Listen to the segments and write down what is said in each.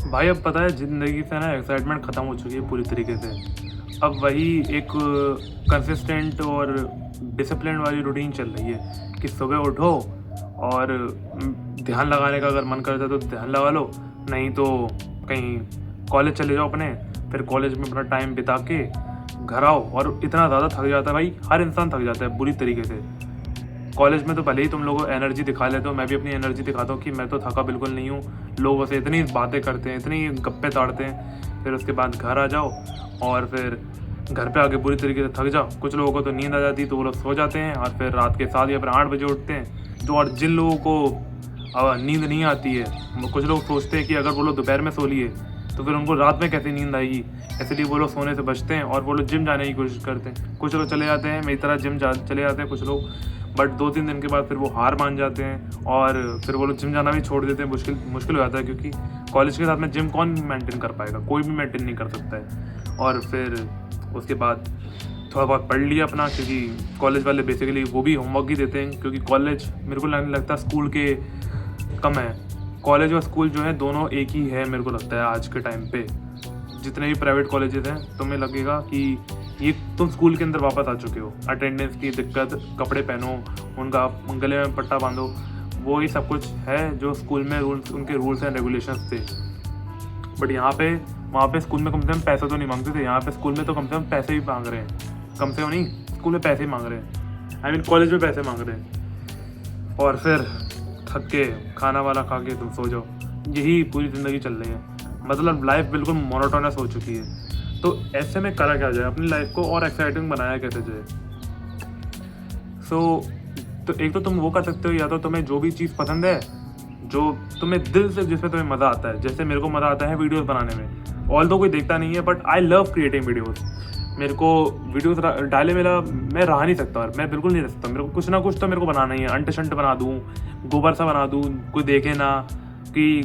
भाई अब पता है ज़िंदगी से ना एक्साइटमेंट ख़त्म हो चुकी है पूरी तरीके से। अब वही एक कंसिस्टेंट और डिसिप्लिन वाली रूटीन चल रही है कि सुबह उठो और ध्यान लगाने का अगर मन करता है तो ध्यान लगा लो, नहीं तो कहीं कॉलेज चले जाओ अपने, फिर कॉलेज में अपना टाइम बिता के घर आओ। और इतना ज़्यादा थक जाता है भाई, हर इंसान थक जाता है बुरी तरीके से। कॉलेज में तो भले ही तुम लोग एनर्जी दिखा लेते हो, मैं भी अपनी एनर्जी दिखाता हूँ कि मैं तो थका बिल्कुल नहीं हूँ। लोगों से इतनी बातें करते हैं, इतनी गप्पे ताड़ते हैं, फिर उसके बाद घर आ जाओ और फिर घर पे आके बुरी तरीके से थक जाओ। कुछ लोगों को तो नींद आ जाती है तो वो लोग सो जाते हैं और फिर रात के 7 या फिर 8 बजे उठते हैं। जो और जिन लोगों को नींद नहीं आती है, कुछ लोग सोचते हैं कि अगर वो लोग दोपहर में सो लिए तो फिर उनको रात में कैसे नींद आएगी, इसलिए वो लोग सोने से बचते हैं और वो लोग जिम जाने की कोशिश करते हैं। कुछ लोग चले जाते हैं, मेरी तरह जिम चले जाते हैं कुछ लोग, बट 2-3 दिन के बाद फिर वो हार मान जाते हैं और फिर वो लोग जिम जाना भी छोड़ देते हैं। मुश्किल हो जाता है, क्योंकि कॉलेज के साथ में जिम कौन मेंटेन कर पाएगा, कोई भी मेंटेन नहीं कर सकता है। और फिर उसके बाद थोड़ा बहुत पढ़ लिया अपना, क्योंकि कॉलेज वाले बेसिकली वो भी होमवर्क ही देते हैं, क्योंकि कॉलेज मेरे को लगता है स्कूल के कम है। कॉलेज और स्कूल जो है दोनों एक ही है मेरे को लगता है आज के टाइम पे। जितने भी प्राइवेट कॉलेजेस हैं तुम्हें लगेगा कि ये तुम स्कूल के अंदर वापस आ चुके हो। अटेंडेंस की दिक्कत, कपड़े पहनो, उनका गले में पट्टा बांधो, वो ही सब कुछ है जो स्कूल में उनके रूल्स एंड रेगुलेशंस थे। बट यहाँ पे वहाँ पे स्कूल में कम से कम पैसा तो नहीं मांगते थे, यहाँ पे स्कूल में तो कम से कम पैसे ही मांग रहे हैं। कम से कम नहीं, स्कूल में पैसे ही मांग रहे हैं, आई मीन कॉलेज में पैसे मांग रहे हैं। और फिर थक के खाना वाला खा के तुम सो जाओ। यही पूरी ज़िंदगी चल रही है, मतलब लाइफ बिल्कुल मोनोटोनस हो चुकी है। तो ऐसे में करा क्या जाए, अपनी लाइफ को और एक्साइटिंग बनाया कैसे जाए। तो एक तो तुम वो कर सकते हो, या तो तुम्हें जो भी चीज़ पसंद है, जो तुम्हें दिल से, जिसमें तुम्हें मज़ा आता है। जैसे मेरे को मज़ा आता है वीडियोस बनाने में, ऑल दो कोई देखता नहीं है but I love creating videos. मेरे को वीडियोस डाले मेरा मैं रहा नहीं सकता, और मैं बिल्कुल नहीं रह सकता। मेरे को कुछ ना कुछ तो मेरे को बनाना ही है। अंट शंट बना दूँ, गोबर सा बना दूँ, कोई देखे ना कि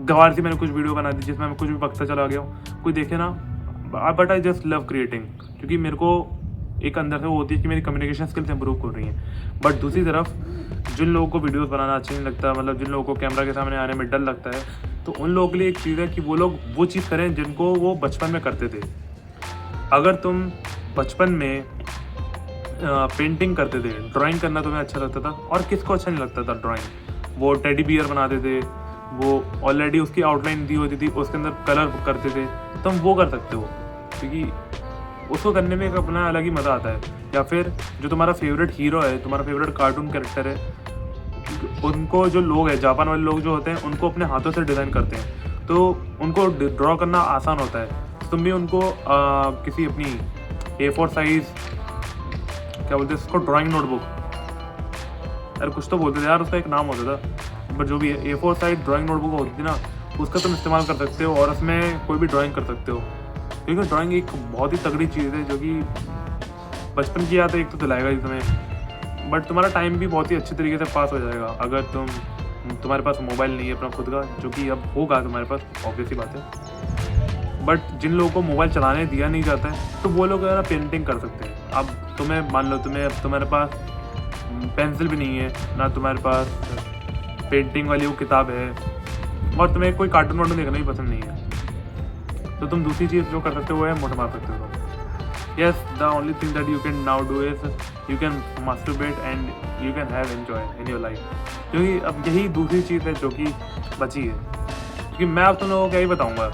गवार से मैंने कुछ वीडियो बना दी जिसमें मैं कुछ भी बकता चला गया हूँ, कोई देखे ना। But I just love creating, क्योंकि मेरे को एक अंदर से वो होती है कि मेरी कम्युनिकेशन स्किल्स इंप्रूव कर रही हैं। बट दूसरी तरफ जिन लोगों को वीडियोस बनाना अच्छा नहीं लगता, मतलब जिन लोगों को कैमरा के सामने आने में डर लगता है, तो उन लोगों के लिए एक चीज़ है कि वो लोग वो चीज़ करें जिनको वो बचपन में करते थे। अगर तुम बचपन में पेंटिंग करते थे, ड्राइंग करना तुम्हें अच्छा लगता था, और किसको अच्छा नहीं लगता था ड्राइंग। वो टेडी बियर बनाते थे, वो ऑलरेडी उसकी आउटलाइन दी होती थी, उसके अंदर कलर करते थे, तुम वो कर सकते हो, क्योंकि उसको करने में एक अपना अलग ही मज़ा आता है। या फिर जो तुम्हारा फेवरेट हीरो है, तुम्हारा फेवरेट कार्टून कैरेक्टर है, उनको जो लोग हैं, जापान वाले लोग जो होते हैं, उनको अपने हाथों से डिज़ाइन करते हैं, तो उनको ड्रॉ करना आसान होता है। तुम भी उनको किसी अपनी A4 साइज़, क्या बोलते हैं उसको, ड्राइंग नोटबुक, यार कुछ तो बोलते थे यार, उसका एक नाम होता था, बट जो भी है A4 साइज ड्राइंग नोटबुक होती थी ना, उसका तुम इस्तेमाल कर सकते हो और उसमें कोई भी ड्राइंग कर सकते हो। क्योंकि ड्राइंग एक बहुत ही तगड़ी चीज़ है, जो कि बचपन की याद एक तो दिलाएगा ही तुम्हें, बट तुम्हारा टाइम भी बहुत ही अच्छे तरीके से पास हो जाएगा। अगर तुम्हारे पास मोबाइल नहीं है अपना खुद का, जो कि अब होगा तुम्हारे पास, ऑब्वियस ही बात है। बट जिन लोगों को मोबाइल चलाने दिया नहीं जाता है, तो वो लोग पेंटिंग कर सकते हैं। अब तुम्हें मान लो तुम्हारे पास पेंसिल भी नहीं है ना, तुम्हारे पास पेंटिंग वाली वो किताब है, और तुम्हें कोई कार्टून वार्टून देखना ही पसंद नहीं है, तो तुम दूसरी चीज़ जो कर सकते हो वो है मोटर मार सकते हो। Yes, the only thing that you can now do is you can masturbate and you can have enjoy in your life। क्योंकि अब यही दूसरी चीज़ है जो कि बची है। क्योंकि मैं अब तुम लोगों को क्या ही बताऊँगा,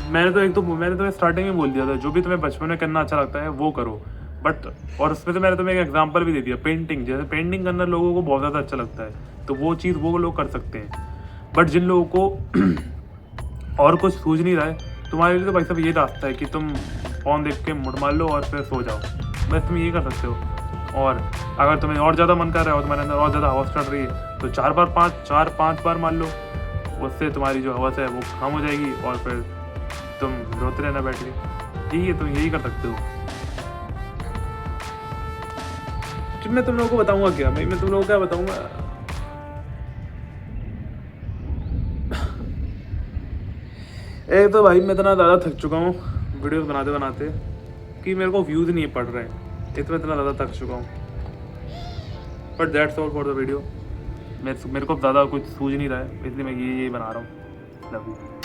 मैंने तो स्टार्टिंग में बोल दिया था, जो भी तुम्हें बचपन में करना अच्छा लगता है वो करो। बट और उसमें तो मैंने तुम्हें एक एग्जांपल भी दे दिया, पेंटिंग। जैसे पेंटिंग करना लोगों को बहुत ज़्यादा अच्छा लगता है, तो वो चीज़ वो लोग कर सकते हैं। बट जिन लोगों को और कुछ सूझ नहीं रहा है, तुम्हारे लिए तो भाई साहब ये रास्ता है कि तुम फ़ोन देख के मुड़ मार लो और फिर सो जाओ, बस तुम ये कर सकते हो। और अगर तुम्हें और ज़्यादा मन कर रहा है और तुम्हारे अंदर और ज़्यादा हवस चढ़ रही है, तो 4-5 बार मार लो, उससे तुम्हारी जो हवस है वो कम हो जाएगी और फिर तुम रोते रहना बैठ के। यही है, तुम यही कर सकते हो। मैं तुम लोगों को बताऊंगा क्या भाई, मैं तुम लोगों को क्या बताऊंगा। एक तो भाई मैं इतना ज़्यादा थक चुका हूँ वीडियोस बनाते बनाते कि मेरे को व्यूज़ नहीं पड़ रहे हैं, एक तो मैं इतना ज़्यादा थक चुका हूँ। But that's all for the video. मेरे को ज़्यादा कुछ सूझ नहीं रहा है, इसलिए मैं ये बना रहा हूँ। Love you.